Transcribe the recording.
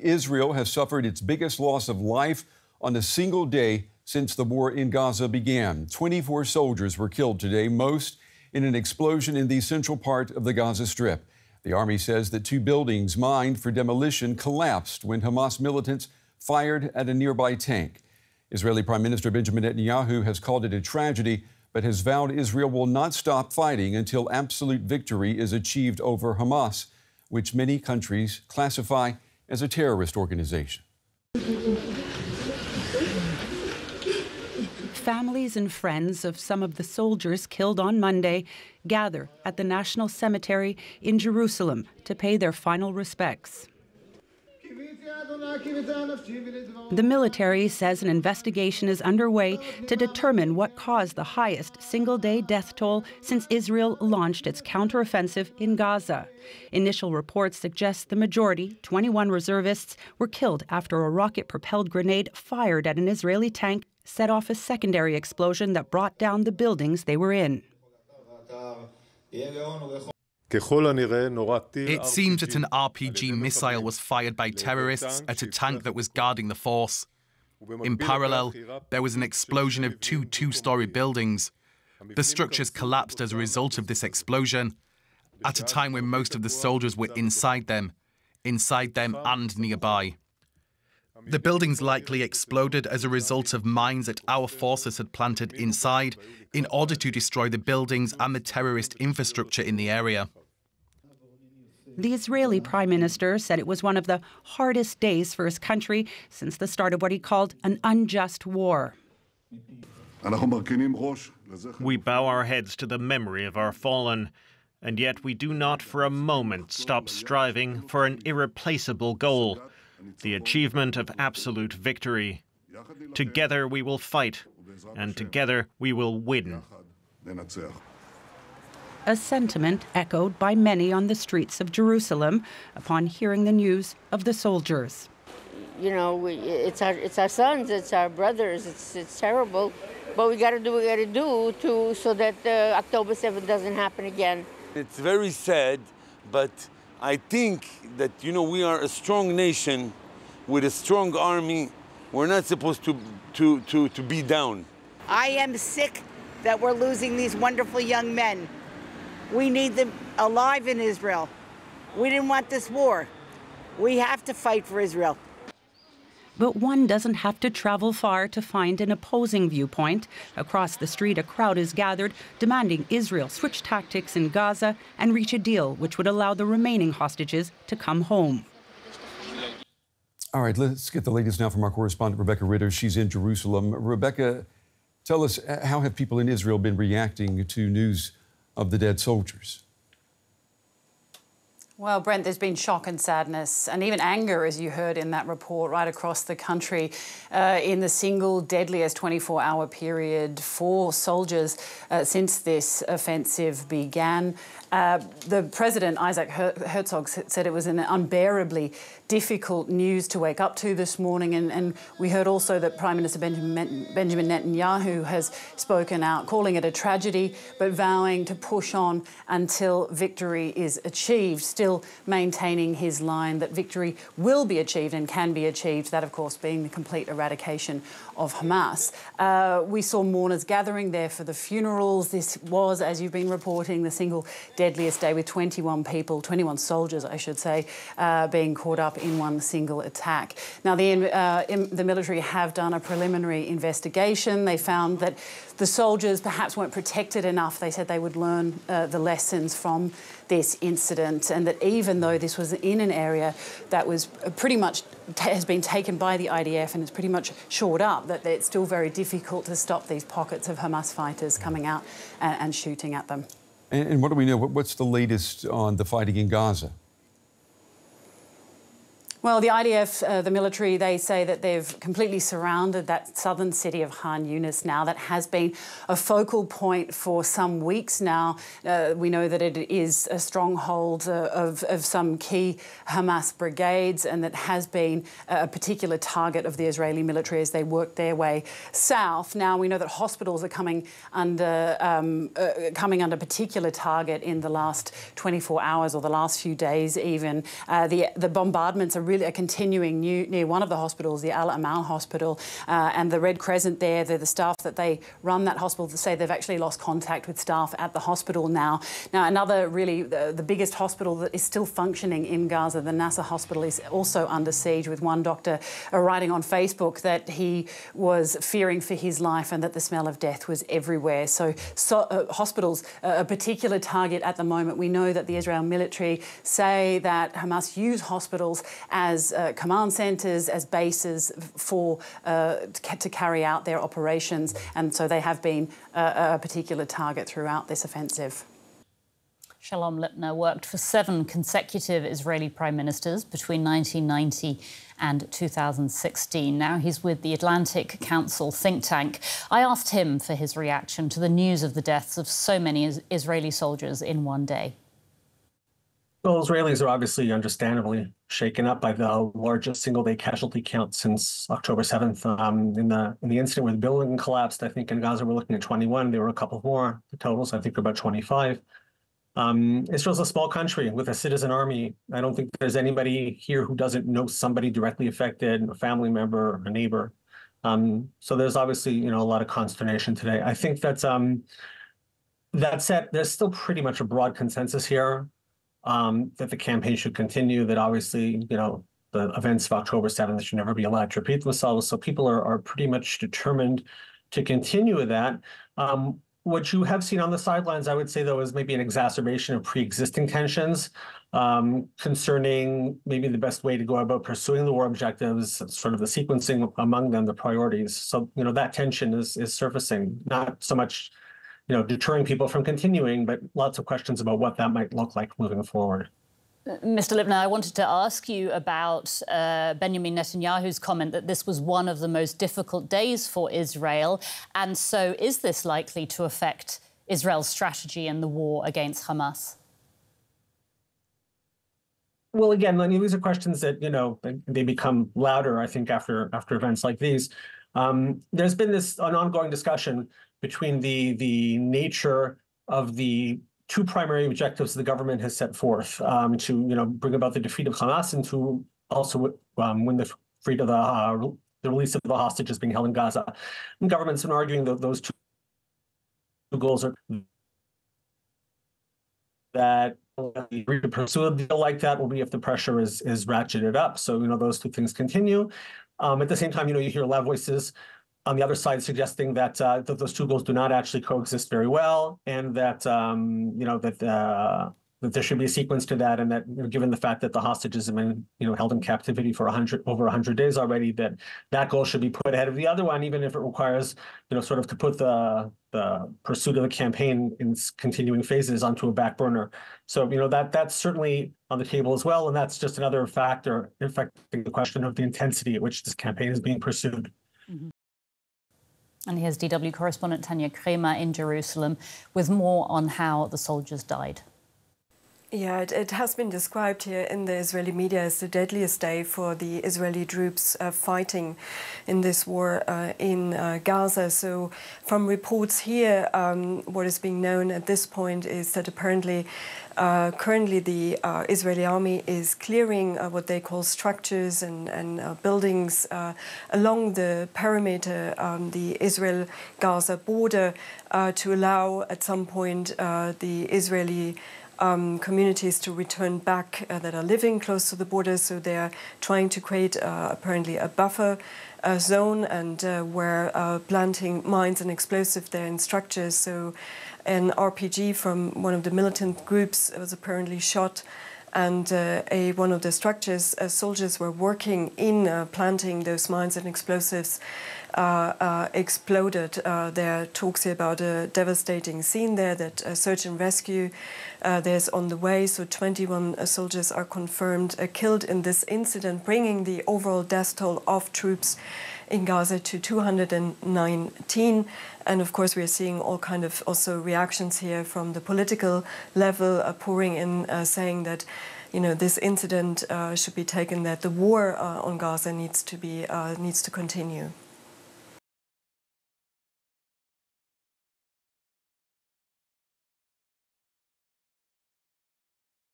Israel has suffered its biggest loss of life on a single day since the war in Gaza began. 24 soldiers were killed today, most in an explosion in the central part of the Gaza Strip. The army says that 2 buildings mined for demolition collapsed when Hamas militants fired at a nearby tank. Israeli Prime Minister Benjamin Netanyahu has called it a tragedy, but has vowed Israel will not stop fighting until absolute victory is achieved over Hamas, which many countries classify as a terrorist organization. Families and friends of some of the soldiers killed on Monday gather at the National Cemetery in Jerusalem to pay their final respects. The military says an investigation is underway to determine what caused the highest single-day death toll since Israel launched its counteroffensive in Gaza. Initial reports suggest the majority, 21 reservists, were killed after a rocket-propelled grenade fired at an Israeli tank set off a secondary explosion that brought down the buildings they were in. It seems that an RPG missile was fired by terrorists at a tank that was guarding the force. In parallel, there was an explosion of 2 two-story buildings. The structures collapsed as a result of this explosion, at a time when most of the soldiers were inside them and nearby. The buildings likely exploded as a result of mines that our forces had planted inside in order to destroy the buildings and the terrorist infrastructure in the area. The Israeli Prime Minister said it was one of the hardest days for his country since the start of what he called an unjust war. We bow our heads to the memory of our fallen, and yet we do not for a moment stop striving for an irreplaceable goal, the achievement of absolute victory. Together we will fight, and together we will win. A sentiment echoed by many on the streets of Jerusalem upon hearing the news of the soldiers. You know, it's our sons, it's our brothers, it's terrible, but we got to do what we got to do so that October 7th doesn't happen again. It's very sad, but I think that, you know, we are a strong nation with a strong army. We're not supposed to be down. I am sick that we're losing these wonderful young men. We need them alive in Israel. We didn't want this war. We have to fight for Israel. But one doesn't have to travel far to find an opposing viewpoint. Across the street, a crowd is gathered demanding Israel switch tactics in Gaza and reach a deal which would allow the remaining hostages to come home. All right, let's get the latest now from our correspondent, Rebecca Ritters. She's in Jerusalem. Rebecca, tell us, how have people in Israel been reacting to news of the dead soldiers? Well, Brent, there's been shock and sadness and even anger, as you heard in that report, right across the country in the single deadliest 24-hour period for soldiers since this offensive began. The President, Isaac Herzog, said it was an unbearably difficult news to wake up to this morning. And we heard also that Prime Minister Benjamin Netanyahu has spoken out, calling it a tragedy, but vowing to push on until victory is achieved, still maintaining his line that victory will be achieved and can be achieved, that, of course, being the complete eradication of Hamas. We saw mourners gathering there for the funerals. This was, as you've been reporting, the single deadliest day with 21 soldiers, I should say, being caught up in one single attack. Now, the military have done a preliminary investigation. They found that the soldiers perhaps weren't protected enough. They said they would learn the lessons from this incident, and that even though this was in an area that was pretty much has been taken by the IDF and it's pretty much shored up, that it's still very difficult to stop these pockets of Hamas fighters coming out and shooting at them. And what do we know? What's the latest on the fighting in Gaza? Well, the IDF, the military, they say that they've completely surrounded that southern city of Khan Yunis now. That has been a focal point for some weeks now. We know that it is a stronghold of some key Hamas brigades, and that has been a particular target of the Israeli military as they work their way south. Now, we know that hospitals are coming under particular target in the last 24 hours or the last few days even. The bombardments are really are continuing near one of the hospitals, the Al Amal Hospital, and the Red Crescent there. The staff that they run that hospital say they've actually lost contact with staff at the hospital now. Now, another really the biggest hospital that is still functioning in Gaza, the Nasser Hospital, is also under siege, with one doctor writing on Facebook that he was fearing for his life and that the smell of death was everywhere. So hospitals, a particular target at the moment. We know that the Israel military say that Hamas use hospitals as command centres, as bases for to carry out their operations, and so they have been a particular target throughout this offensive. Shalom Lipner worked for 7 consecutive Israeli prime ministers between 1990 and 2016. Now he's with the Atlantic Council think tank. I asked him for his reaction to the news of the deaths of so many Israeli soldiers in one day. Well, Israelis are obviously understandably shaken up by the largest single-day casualty count since October 7th. In the incident where the building collapsed, I think in Gaza we're looking at 21. There were a couple more. The totals, I think, are about 25. Israel's a small country with a citizen army. I don't think there's anybody here who doesn't know somebody directly affected, a family member, a neighbor. So there's obviously, a lot of consternation today. I think that's that said, there's still pretty much a broad consensus here that the campaign should continue, that obviously, the events of October 7th should never be allowed to repeat themselves. So people are pretty much determined to continue with that. What you have seen on the sidelines, I would say, though, is maybe an exacerbation of pre-existing tensions concerning maybe the best way to go about pursuing the war objectives, sort of the sequencing among them, the priorities. So, that tension is surfacing, not so much, deterring people from continuing, but lots of questions about what that might look like moving forward. Mr. Lipner, I wanted to ask you about Benjamin Netanyahu's comment that this was one of the most difficult days for Israel. And so is this likely to affect Israel's strategy in the war against Hamas? Well, again, these are questions that, they become louder, I think, after events like these. There's been an ongoing discussion between the nature of the 2 primary objectives the government has set forth to, bring about the defeat of Hamas and to also win the freedom of the release of the hostages being held in Gaza. And government's been arguing that those 2 goals are that to pursue a deal like that will be if the pressure is ratcheted up. So, those 2 things continue. At the same time, you hear a lot of voices on the other side suggesting that that those 2 goals do not actually coexist very well, and that that there should be a sequence to that, and that given the fact that the hostages have been held in captivity for over 100 days already, that goal should be put ahead of the other one, even if it requires sort of to put the pursuit of the campaign in continuing phases onto a back burner. So that's certainly on the table as well, and that's just another factor affecting the question of the intensity at which this campaign is being pursued. Mm-hmm. And here's DW correspondent Tania Krämer in Jerusalem with more on how the soldiers died. Yeah, it has been described here in the Israeli media as the deadliest day for the Israeli troops fighting in this war in Gaza. So from reports here, what is being known at this point is that apparently currently the Israeli army is clearing what they call structures and buildings along the perimeter, the Israel-Gaza border, to allow at some point the Israeli communities to return back that are living close to the border. So they are trying to create apparently a buffer zone and where planting mines and explosives there in structures. So an RPG from one of the militant groups was apparently shot, and one of the structures soldiers were working in planting those mines and explosives exploded. There are talks here about a devastating scene there, that search and rescue there's on the way. So 21 soldiers are confirmed killed in this incident, bringing the overall death toll of troops in Gaza to 219. And of course, we are seeing all kind of also reactions here from the political level pouring in, saying that this incident should be taken, that the war on Gaza needs to continue.